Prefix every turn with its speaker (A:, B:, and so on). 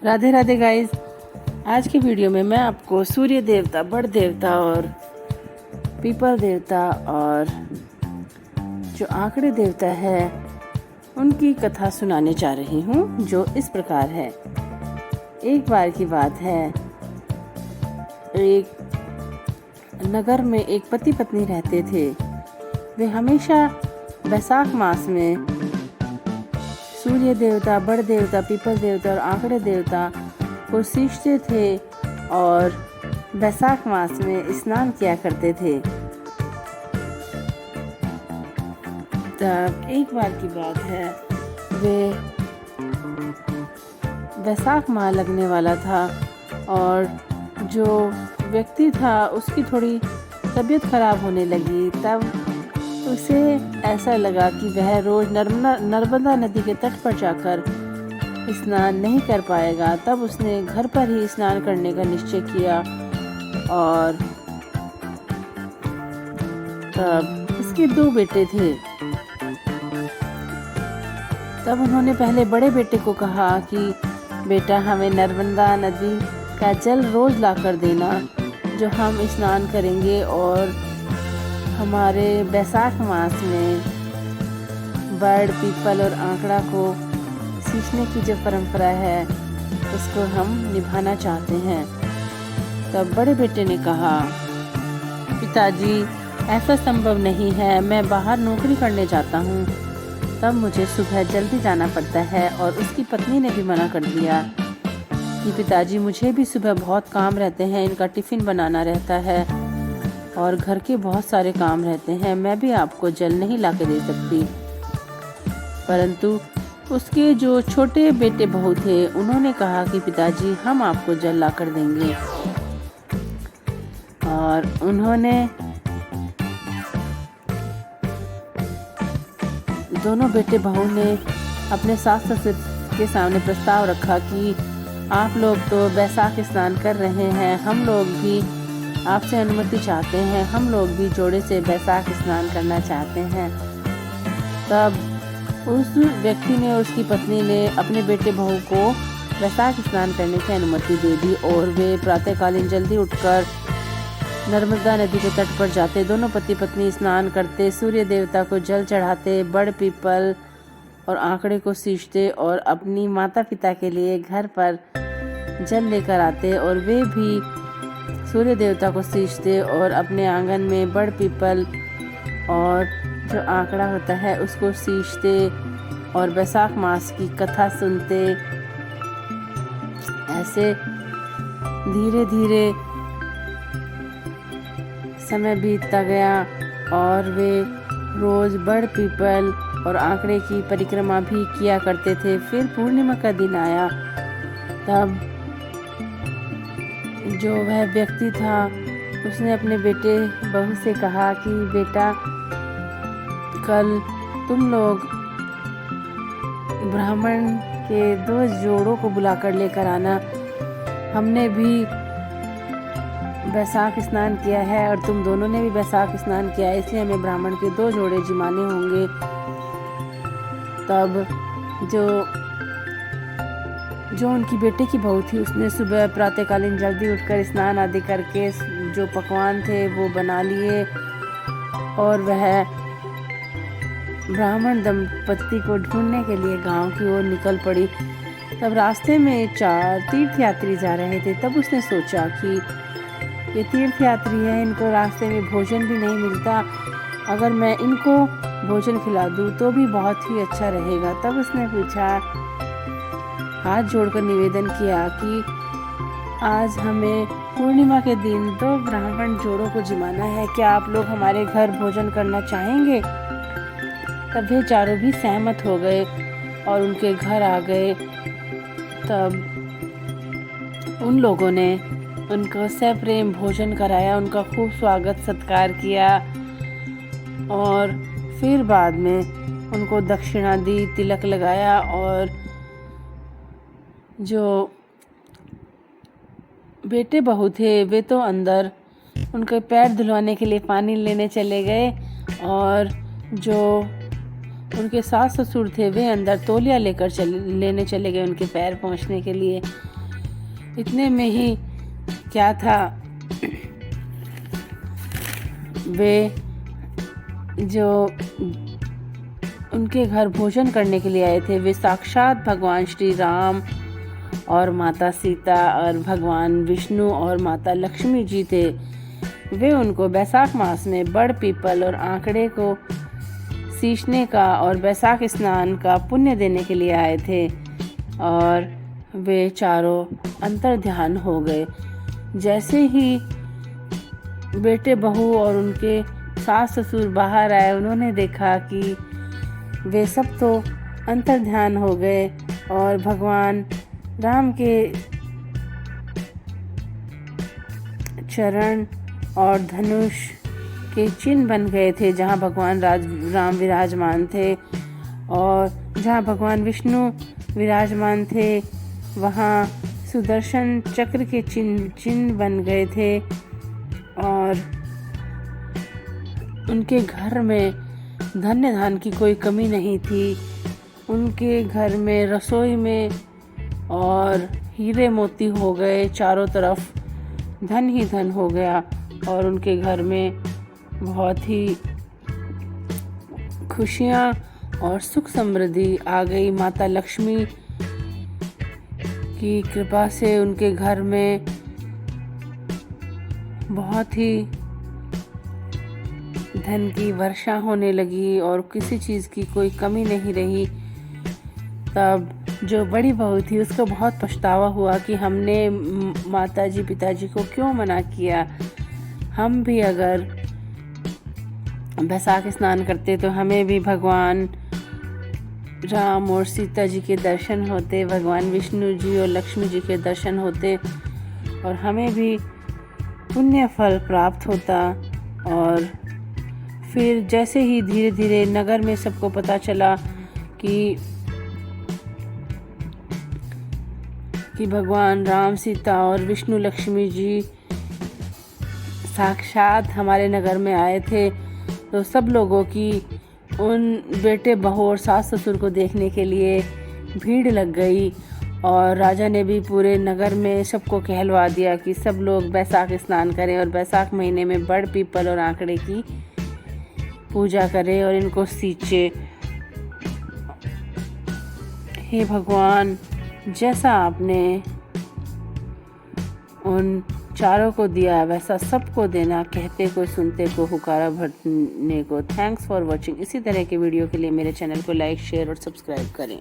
A: Radhe Radhe guys. आज की video में मैं आपको सूर्य देवता, बड़ देवता और पीपल देवता और जो आंकड़े देवता है उनकी कथा सुनाने जा रही हूँ, जो इस प्रकार है। एक बार की बात है, एक नगर में एक पति पत्नी रहते थे। वे हमेशा बैसाख मास में सूर्य देवता, बड़ देवता, पीपल देवता और आंकड़े देवता को सींचते थे और बैसाख मास में स्नान किया करते थे। तब एक बार की बात है, वे बैसाख माह लगने वाला था और जो व्यक्ति था उसकी थोड़ी तबीयत खराब होने लगी। तब उसे ऐसा लगा कि वह रोज नर्मदा नदी के तट पर जाकर स्नान नहीं कर पाएगा। तब उसने घर पर ही स्नान करने का निश्चय किया और तब उसके 2 बेटे थे। तब उन्होंने पहले बड़े बेटे को कहा कि बेटा, हमें नर्मदा नदी का जल रोज ला कर देना, जो हम स्नान करेंगे और हमारे बैसाख मास में बड़, पीपल और आंकड़ा को सींचने की जो परंपरा है उसको हम निभाना चाहते हैं। तब बड़े बेटे ने कहा, पिताजी, ऐसा संभव नहीं है, मैं बाहर नौकरी करने जाता हूँ, तब मुझे सुबह जल्दी जाना पड़ता है। और उसकी पत्नी ने भी मना कर दिया कि पिताजी, मुझे भी सुबह बहुत काम रहते हैं, इनका टिफिन बनाना रहता है और घर के बहुत सारे काम रहते हैं, मैं भी आपको जल नहीं ला के दे सकती। परंतु उसके जो छोटे बेटे बहू थे उन्होंने कहा कि पिताजी, हम आपको जल ला कर देंगे। और उन्होंने दोनों बेटे बहू ने अपने सास ससुर के सामने प्रस्ताव रखा कि आप लोग तो बैसाख स्नान कर रहे हैं, हम लोग भी आपसे अनुमति चाहते हैं, हम लोग भी जोड़े से बैसाख स्नान करना चाहते हैं। तब उस व्यक्ति ने और उसकी पत्नी ने अपने बेटे बहू को बैसाख स्नान करने की अनुमति दे दी और वे प्रातःकालीन जल्दी उठकर नर्मदा नदी के तट पर जाते। दोनों पति पत्नी स्नान करते, सूर्य देवता को जल चढ़ाते, बड़, पीपल और आंकड़े को सींचते और अपनी माता पिता के लिए घर पर जल लेकर आते। और वे भी सूर्य देवता को सींचते और अपने आंगन में बड़, पीपल और जो आंकड़ा होता है उसको सींचते और बैसाख मास की कथा सुनते। ऐसे धीरे धीरे समय बीतता गया और वे रोज बड़, पीपल और आंकड़े की परिक्रमा भी किया करते थे। फिर पूर्णिमा का दिन आया। तब जो वह व्यक्ति था उसने अपने बेटे बहू से कहा कि बेटा, कल तुम लोग ब्राह्मण के 2 जोड़ों को बुलाकर लेकर आना। हमने भी बैसाख स्नान किया है और तुम दोनों ने भी बैसाख स्नान किया है, इसलिए हमें ब्राह्मण के 2 जोड़े जिमाने होंगे। तब जो उनकी बेटे की बहू थी उसने सुबह प्रातःकालीन जल्दी उठकर स्नान आदि करके जो पकवान थे वो बना लिए और वह ब्राह्मण दंपत्ति को ढूंढने के लिए गांव की ओर निकल पड़ी। तब रास्ते में 4 तीर्थयात्री जा रहे थे। तब उसने सोचा कि ये तीर्थयात्री हैं, इनको रास्ते में भोजन भी नहीं मिलता, अगर मैं इनको भोजन खिला दूँ तो भी बहुत ही अच्छा रहेगा। तब उसने पूछा, हाथ जोड़कर निवेदन किया कि आज हमें पूर्णिमा के दिन 2 ब्राह्मण जोड़ों को जिमाना है, क्या आप लोग हमारे घर भोजन करना चाहेंगे? तब वे चारों भी सहमत हो गए और उनके घर आ गए। तब उन लोगों ने उनको सप्रेम भोजन कराया, उनका खूब स्वागत सत्कार किया और फिर बाद में उनको दक्षिणा दी, तिलक लगाया। और जो बेटे बहू थे वे तो अंदर उनके पैर धुलवाने के लिए पानी लेने चले गए और जो उनके सास ससुर थे वे अंदर तौलिया लेकर लेने चले गए उनके पैर पोंछने के लिए। इतने में ही क्या था, वे जो उनके घर भोजन करने के लिए आए थे वे साक्षात भगवान श्री राम और माता सीता और भगवान विष्णु और माता लक्ष्मी जी थे। वे उनको बैसाख मास में बड़ पीपल और आंकड़े को सींचने का और बैसाख स्नान का पुण्य देने के लिए आए थे और वे चारों अंतर ध्यान हो गए। जैसे ही बेटे बहू और उनके सास ससुर बाहर आए, उन्होंने देखा कि वे सब तो अंतर ध्यान हो गए और भगवान राम के चरण और धनुष के चिन्ह बन गए थे जहाँ भगवान राम विराजमान थे, और जहाँ भगवान विष्णु विराजमान थे वहाँ सुदर्शन चक्र के चिन्ह बन गए थे। और उनके घर में धन्य धान की कोई कमी नहीं थी। उनके घर में रसोई में और हीरे मोती हो गए, चारों तरफ धन ही धन हो गया और उनके घर में बहुत ही खुशियाँ और सुख समृद्धि आ गई। माता लक्ष्मी की कृपा से उनके घर में बहुत ही धन की वर्षा होने लगी और किसी चीज़ की कोई कमी नहीं रही। तब जो बड़ी बहू थी उसको बहुत पछतावा हुआ कि हमने माताजी पिताजी को क्यों मना किया। हम भी अगर बैसाख स्नान करते तो हमें भी भगवान राम और सीता जी के दर्शन होते, भगवान विष्णु जी और लक्ष्मी जी के दर्शन होते और हमें भी पुण्य फल प्राप्त होता। और फिर जैसे ही धीरे धीरे नगर में सबको पता चला कि भगवान राम सीता और विष्णु लक्ष्मी जी साक्षात हमारे नगर में आए थे, तो सब लोगों की उन बेटे बहू और सास ससुर को देखने के लिए भीड़ लग गई। और राजा ने भी पूरे नगर में सबको कहलवा दिया कि सब लोग बैसाख स्नान करें और बैसाख महीने में बड़ पीपल और आंकड़े की पूजा करें और इनको सींचे। हे भगवान, जैसा आपने उन चारों को दिया वैसा सबको देना, कहते को सुनते को हुकारा भरने को। Thanks for watching. इसी तरह के वीडियो के लिए मेरे चैनल को लाइक शेयर और सब्सक्राइब करें।